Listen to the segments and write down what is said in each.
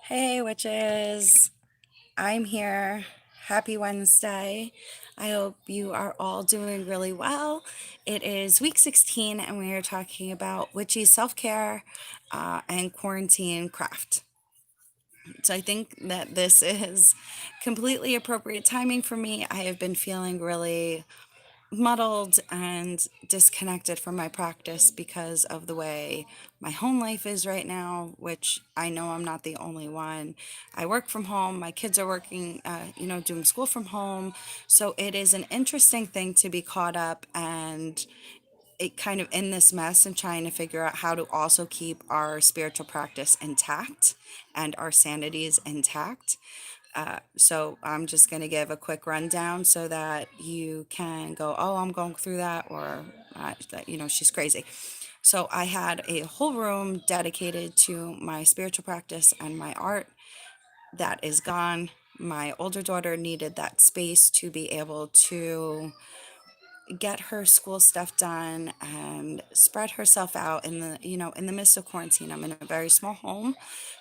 Hey, witches. I'm here. Happy Wednesday. I hope you are all doing really well. It is week 16, and we are talking about witchy self care and quarantine craft. So I think that this is completely appropriate timing for me. I have been feeling really muddled and disconnected from my practice because of the way my home life is right now, which I know I'm not the only one. I work from home, my kids are working, doing school from home. So it is an interesting thing to be caught up and it kind of in this mess and trying to figure out how to also keep our spiritual practice intact and our sanities intact. So I'm just going to give a quick rundown so that you can go, oh, I'm going through that, or she's crazy. So I had a whole room dedicated to my spiritual practice and my art. That is gone. My older daughter needed that space to be able to get her school stuff done and spread herself out in the midst of quarantine. I'm in a very small home,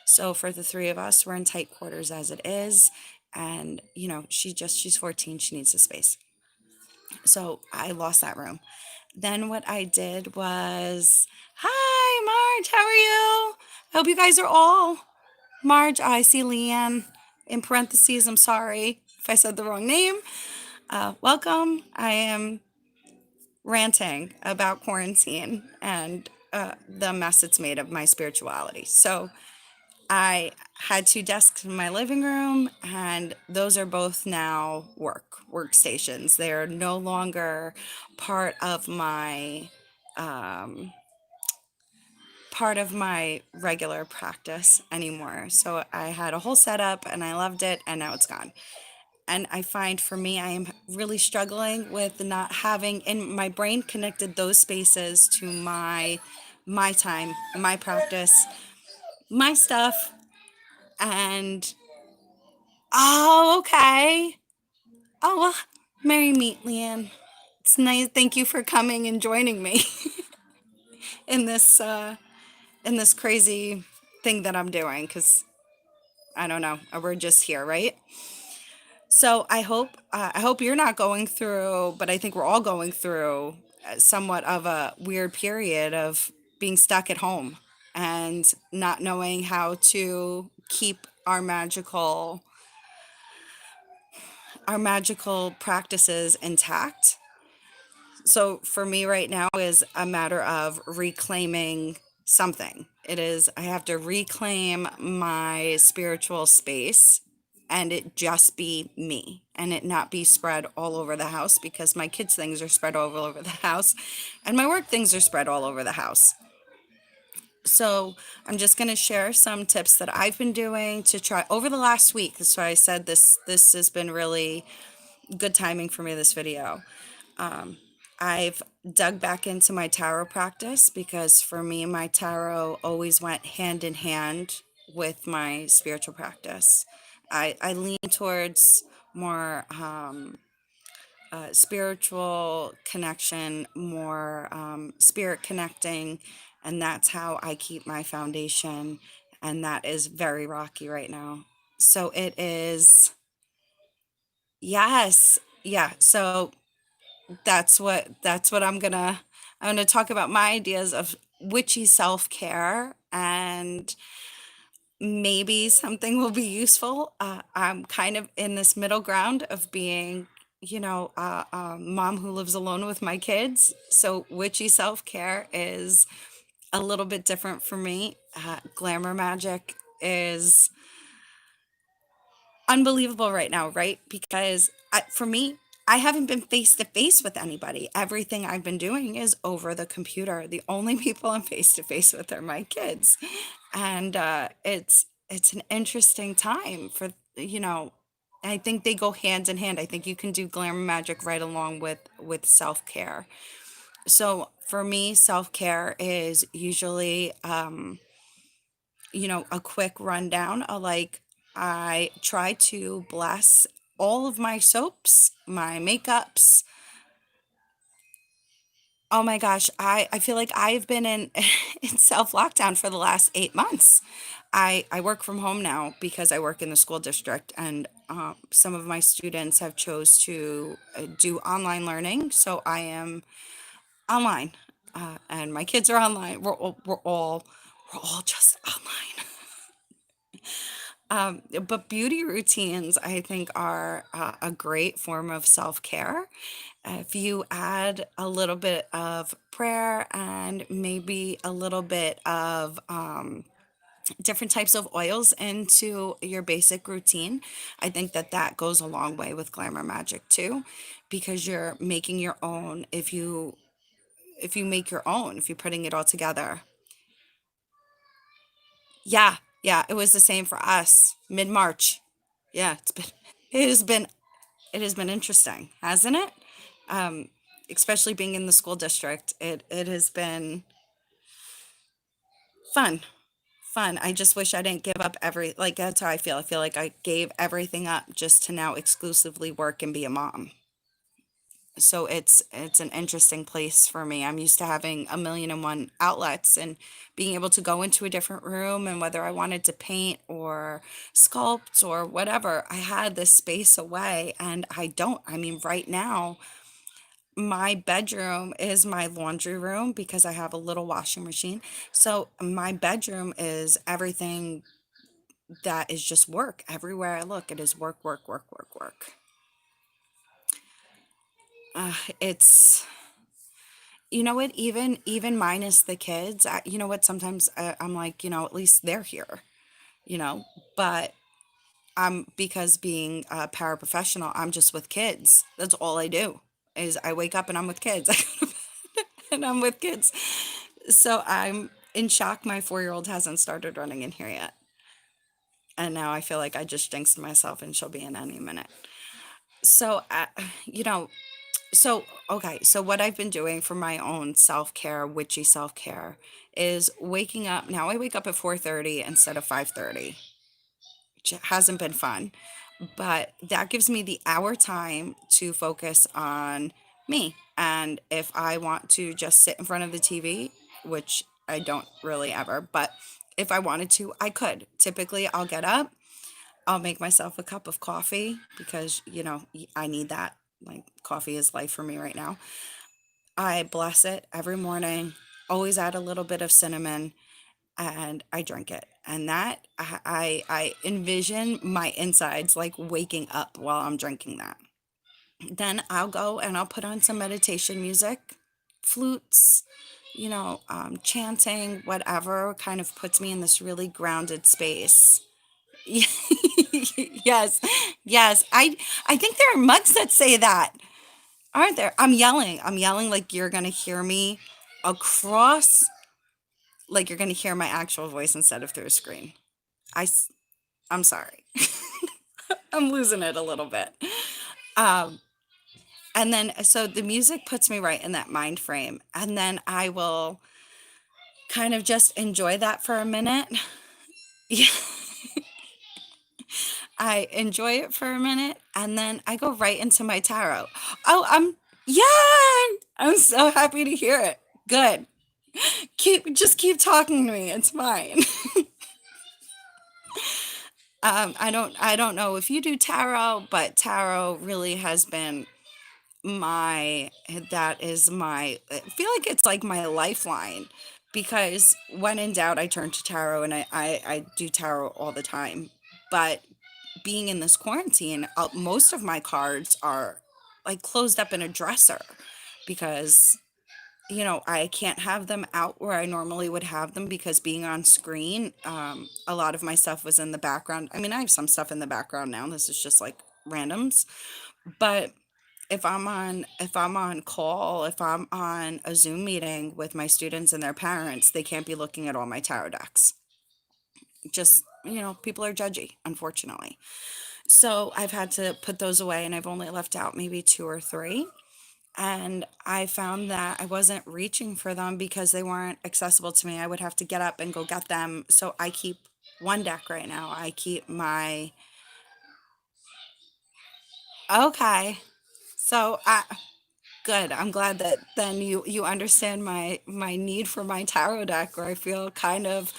so for the three of us, we're in tight quarters as it is. And she's 14, she needs the space. So I lost that room. Then what I did was, hi Marge, how are you? I hope you guys are all. Marge, I see Leanne in parentheses. I'm sorry if I said the wrong name. Welcome. I am ranting about quarantine and the mess it's made of my spirituality. So I had two desks in my living room, and those are both now workstations. They're no longer part of my um, part of my regular practice anymore. So I had a whole setup, and I loved it, and now it's gone. And I find for me, I am really struggling with not having in my brain connected those spaces to my time, my practice, my stuff. And oh, okay. Oh well, merry meet, Leanne. It's nice. Thank you for coming and joining me in this crazy thing that I'm doing. Because I don't know, we're just here, right? So I hope you're not going through, but I think we're all going through somewhat of a weird period of being stuck at home and not knowing how to keep our magical practices intact. So for me right now is a matter of reclaiming something. It is, I have to reclaim my spiritual space and it just be me and it not be spread all over the house because my kids' things are spread all over the house and my work things are spread all over the house. So I'm just going to share some tips that I've been doing to try over the last week. That's why I said this has been really good timing for me, this video. I've dug back into my tarot practice because for me, my tarot always went hand in hand with my spiritual practice. I lean towards more spiritual connection, more spirit connecting, and that's how I keep my foundation. And that is very rocky right now. So it is, yes, yeah. So that's what I'm gonna talk about my ideas of witchy self-care and maybe something will be useful. I'm kind of in this middle ground of being, a mom who lives alone with my kids. So witchy self-care is a little bit different for me. Glamour magic is unbelievable right now, right? Because for me, I haven't been face to face with anybody. Everything I've been doing is over the computer. The only people I'm face to face with are my kids, and it's an interesting time for you know. I think they go hand in hand. I think you can do glamour magic right along with self care. So for me, self care is usually a quick rundown. I try to bless all of my soaps, my makeups. Oh my gosh, I feel like I've been in in self lockdown for the last 8 months. I work from home now because I work in the school district, and some of my students have chose to do online learning. So I am online, and my kids are online. We're all just online. But beauty routines, I think, are a great form of self care. If you add a little bit of prayer and maybe a little bit of different types of oils into your basic routine, I think that that goes a long way with glamour magic too, because you're making your own. If you make your own, if you're putting it all together. Yeah, yeah, it was the same for us mid March. Yeah, it has been it has been interesting, hasn't it? Um, Especially being in the school district, it has been fun. Fun. I just wish I didn't give up like that's how I feel. I feel like I gave everything up just to now exclusively work and be a mom. So it's an interesting place for me. I'm used to having a million and one outlets and being able to go into a different room, and whether I wanted to paint or sculpt or whatever, I had this space away, and I don't. I mean, right now my bedroom is my laundry room because I have a little washing machine. So my bedroom is everything that is just work. Everywhere I look, it is work, work, work, work, work. It's You know what? Even minus the kids, you know what? Sometimes I'm like, at least they're here, you know. But I'm because being a paraprofessional, I'm just with kids. That's all I do. Is I wake up and I'm with kids. I go to bed and I'm with kids. So I'm in shock. My 4-year-old hasn't started running in here yet, and now I feel like I just jinxed myself, and she'll be in any minute. So, you know, So, okay, so what I've been doing for my own self-care, witchy self-care, is waking up. Now I wake up at 4:30 instead of 5:30, which hasn't been fun, but that gives me the hour time to focus on me. And if I want to just sit in front of the TV, which I don't really ever, but if I wanted to, I could. Typically, I'll get up, I'll make myself a cup of coffee because, I need that. Like, coffee is life for me right now. I bless it every morning, always add a little bit of cinnamon, and I drink it. And that I envision my insides like waking up while I'm drinking that. Then I'll go and I'll put on some meditation music, flutes, chanting, whatever kind of puts me in this really grounded space. Yes, yes. I think there are mugs that say that. Aren't there? I'm yelling. I'm yelling like you're going to hear me across, like you're going to hear my actual voice instead of through a screen. I, am sorry. I'm losing it a little bit. Um, and then, so the music puts me right in that mind frame. And then I will kind of just enjoy that for a minute. Yeah, I enjoy it for a minute. And then I go right into my tarot. Oh, yeah, I'm so happy to hear it. Good. Just keep talking to me. It's fine. I don't know if you do tarot, but tarot really has been my that is my I feel like it's like my lifeline, because when in doubt I turn to tarot, and I do tarot all the time. But being in this quarantine, most of my cards are like closed up in a dresser because I can't have them out where I normally would have them, because being on screen, a lot of my stuff was in the background. I mean, I have some stuff in the background now. This is just like randoms. But if I'm on call, if I'm on a Zoom meeting with my students and their parents, they can't be looking at all my tarot decks. Just, people are judgy, unfortunately. So I've had to put those away, and I've only left out maybe two or three. And I found that I wasn't reaching for them because they weren't accessible to me. I would have to get up and go get them. So I keep one deck right now. I keep my Okay. So I Good. I'm glad that then you understand my need for my tarot deck, or I feel kind of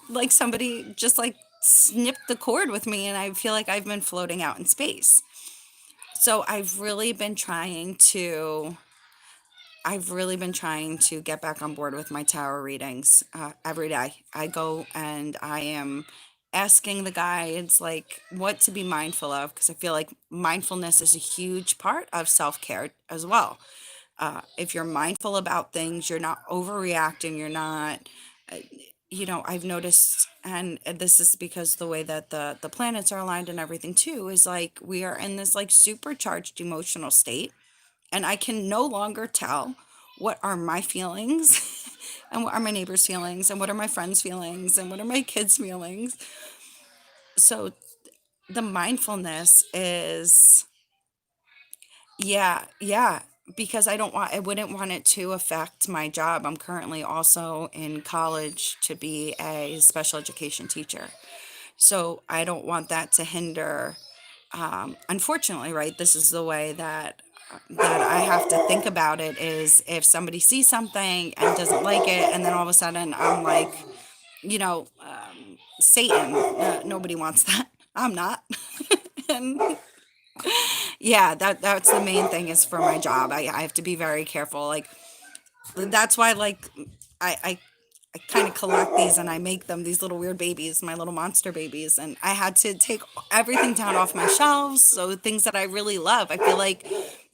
like somebody just like snipped the cord with me, and I feel like I've been floating out in space. So I've really been trying to get back on board with my tarot readings every day. I go and I am asking the guides like what to be mindful of, because I feel like mindfulness is a huge part of self care as well. If you're mindful about things, you're not overreacting, you're not, uh, I've noticed, and this is because the way that the planets are aligned and everything too, is like we are in this like supercharged emotional state, and I can no longer tell what are my feelings and what are my neighbors' feelings and what are my friends' feelings and what are my kids' feelings. So the mindfulness is, yeah, yeah, because I wouldn't want it to affect my job. I'm currently also in college to be a special education teacher. So I don't want that to hinder. Unfortunately, right, this is the way that I have to think about it, is if somebody sees something and doesn't like it, and then all of a sudden I'm like, Satan, nobody wants that. I'm not. And yeah, that's the main thing is for my job. I have to be very careful. Like that's why like I I, I kind of collect these and I make them these little weird babies, my little monster babies, and I had to take everything down off my shelves. So things that I really love. I feel like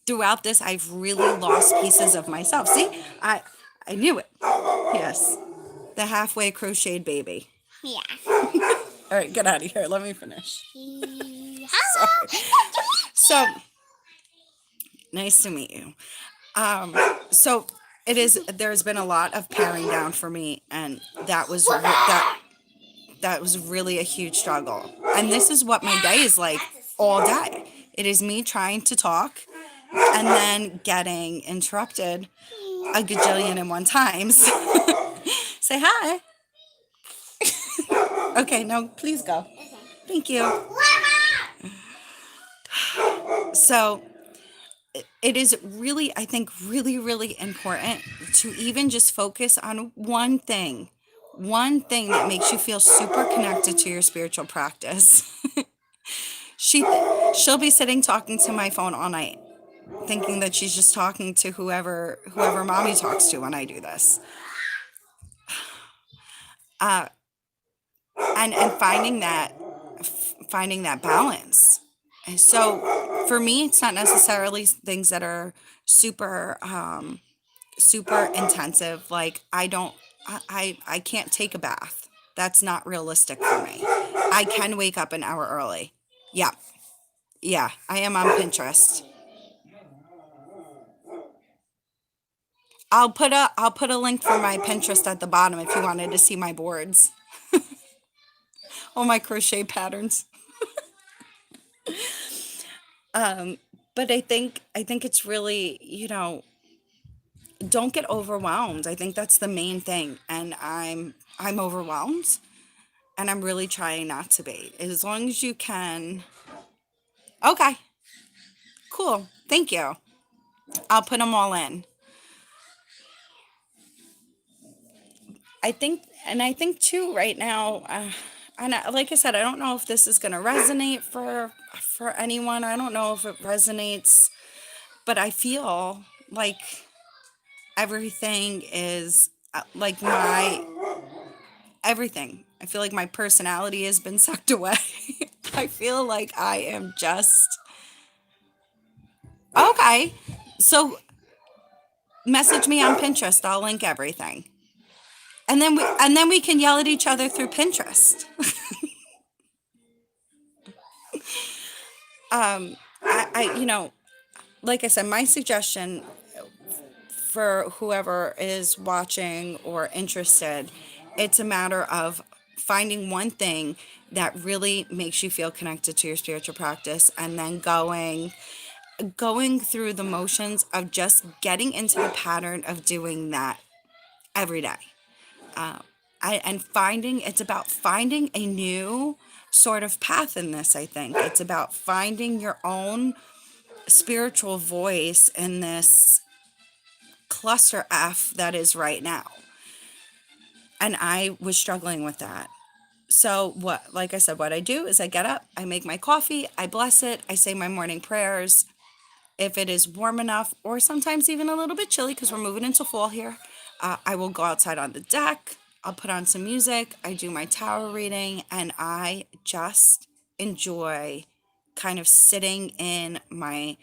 throughout this I've really lost pieces of myself. See? I knew it. Yes. The halfway crocheted baby. Yeah. All right, get out of here. Let me finish. Yeah. Sorry. So nice to meet you. So it is. There's been a lot of paring down for me, and that was really a huge struggle. And this is what my day is like all day. It is me trying to talk and then getting interrupted a gajillion and one times. Say hi. Okay, no, please go. Thank you. So it is really, I think, really, really important to even just focus on one thing that makes you feel super connected to your spiritual practice. she she'll be sitting talking to my phone all night, thinking that she's just talking to whoever mommy talks to when I do this. And finding that balance. And so for me, it's not necessarily things that are super super intensive. Like I can't take a bath. That's not realistic for me. I can wake up an hour early. Yeah. Yeah, I am on Pinterest. I'll put a link for my Pinterest at the bottom if you wanted to see my boards, all my crochet patterns. But I think it's really, don't get overwhelmed. I think that's the main thing. And I'm overwhelmed, and I'm really trying not to be. As long as you can. Okay, cool. Thank you. I'll put them all in. I think too right now, like I said, I don't know if this is going to resonate for anyone. I don't know if it resonates, but I feel like everything is like my everything. I feel like my personality has been sucked away. I feel like I am just okay. So message me on Pinterest. I'll link everything. And then we can yell at each other through Pinterest. I like I said, my suggestion for whoever is watching or interested, it's a matter of finding one thing that really makes you feel connected to your spiritual practice, and then going through the motions of just getting into the pattern of doing that every day. And finding, it's about finding a new sort of path in this. I think it's about finding your own spiritual voice in this cluster F that is right now. And I was struggling with that. So what, like I said, what I do is I get up, I make my coffee, I bless it, I say my morning prayers. If it is warm enough, or sometimes even a little bit chilly because we're moving into fall here, I will go outside on the deck. I'll put on some music. I do my tarot reading, and I just enjoy kind of sitting in my